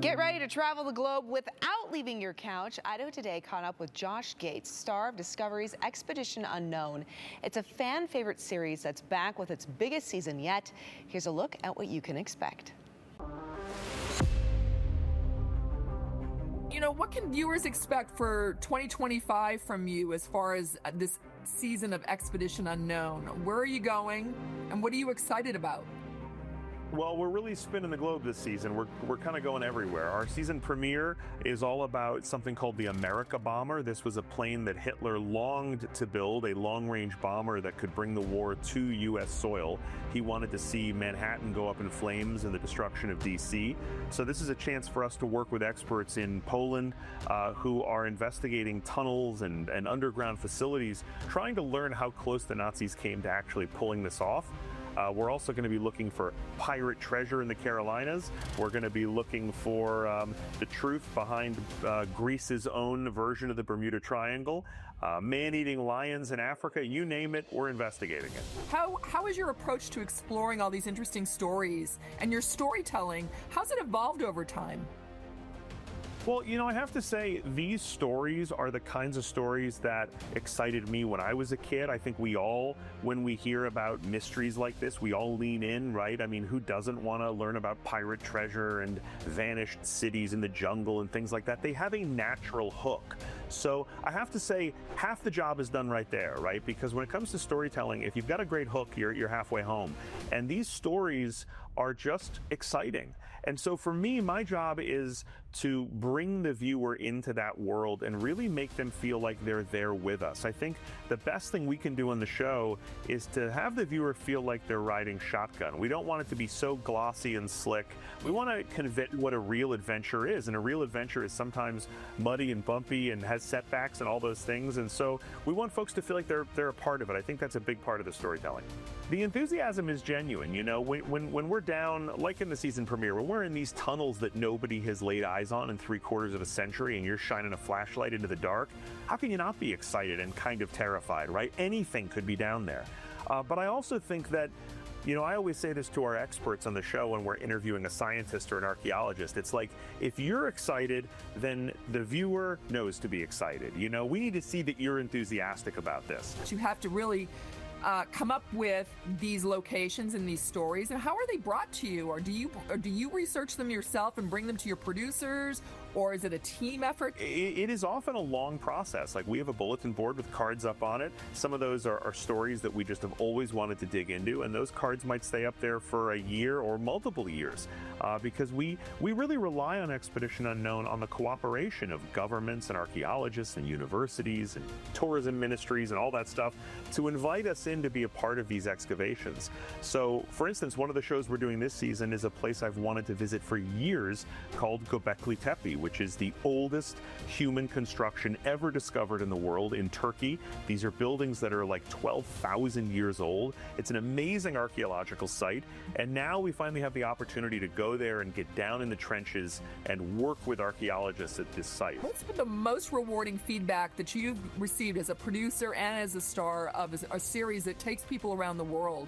Get ready to travel the globe without leaving your couch. Idaho Today caught up with Josh Gates, star of Discovery's Expedition Unknown. It's a fan favorite series that's back with its biggest season yet. Here's a look at what you can expect. You know, what can viewers expect for 2025 from you as far as this season of Expedition Unknown? Where are you going and what are you excited about? Well, we're really spinning the globe this season. We're kind of going everywhere. Our season premiere is all about something called the America Bomber. This was a plane that Hitler longed to build, a long-range bomber that could bring the war to U.S. soil. He wanted to see Manhattan go up in flames and the destruction of D.C. So this is a chance for us to work with experts in Poland who are investigating tunnels and underground facilities, trying to learn how close the Nazis came to actually pulling this off. We're also going to be looking for pirate treasure in the Carolinas. We're going to be looking for the truth behind Greece's own version of the Bermuda Triangle. Man-eating lions in Africa, you name it, we're investigating it. How is your approach to exploring all these interesting stories and your storytelling? How's it evolved over time? Well, you know, I have to say, these stories are the kinds of stories that excited me when I was a kid. I think we all, when we hear about mysteries like this, we all lean in, right? I mean, who doesn't want to learn about pirate treasure and vanished cities in the jungle and things like that? They have a natural hook. So I have to say, half the job is done right there, right? Because when it comes to storytelling, if you've got a great hook, you're halfway home. And these stories are just exciting. And so for me, my job is to bring the viewer into that world and really make them feel like they're there with us. I think the best thing we can do on the show is to have the viewer feel like they're riding shotgun. We don't want it to be so glossy and slick. We want to convey what a real adventure is. And a real adventure is sometimes muddy and bumpy and has setbacks and all those things. And so we want folks to feel like they're a part of it. I think that's a big part of the storytelling. The enthusiasm is genuine. You know, when we're down, like in the season premiere, when we're in these tunnels that nobody has laid eyes on in 3/4 of a century and you're shining a flashlight into the dark, how can you not be excited and kind of terrified, right? Anything could be down there. But I also think that, you know, I always say this to our experts on the show when we're interviewing a scientist or an archaeologist. It's like, if you're excited, then the viewer knows to be excited. You know, we need to see that you're enthusiastic about this. You have to really come up with these locations and these stories, and how are they brought to you? Or do you research them yourself and bring them to your producers, or is it a team effort? It is often a long process. Like, we have a bulletin board with cards up on it. Some of those are stories that we just have always wanted to dig into, and those cards might stay up there for a year or multiple years because we really rely on Expedition Unknown on the cooperation of governments and archaeologists and universities and tourism ministries and all that stuff to invite us in to be a part of these excavations. So, for instance, one of the shows we're doing this season is a place I've wanted to visit for years called Göbekli Tepe, which is the oldest human construction ever discovered in the world in Turkey. These are buildings that are like 12,000 years old. It's an amazing archaeological site, and now we finally have the opportunity to go there and get down in the trenches and work with archaeologists at this site. What's been the most rewarding feedback that you've received as a producer and as a star of a series that takes people around the world?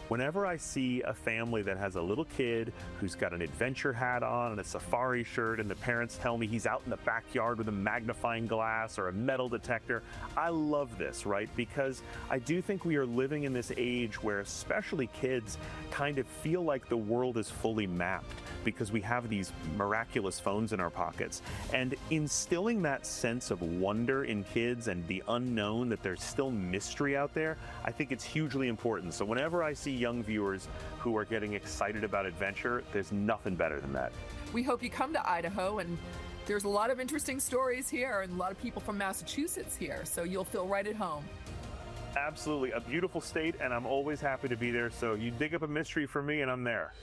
Whenever I see a family that has a little kid who's got an adventure hat on and a safari shirt, and the parents tell me he's out in the backyard with a magnifying glass or a metal detector, I love this, right? Because I do think we are living in this age where especially kids kind of feel like the world is fully mapped because we have these miraculous phones in our pockets. And instilling that sense of wonder in kids and the unknown, that there's still mystery out there, I think it's hugely important. So whenever I see young viewers who are getting excited about adventure, there's nothing better than that. We hope you come to Idaho, and there's a lot of interesting stories here and a lot of people from Massachusetts here, so you'll feel right at home. Absolutely, a beautiful state, and I'm always happy to be there. So you dig up a mystery for me and I'm there.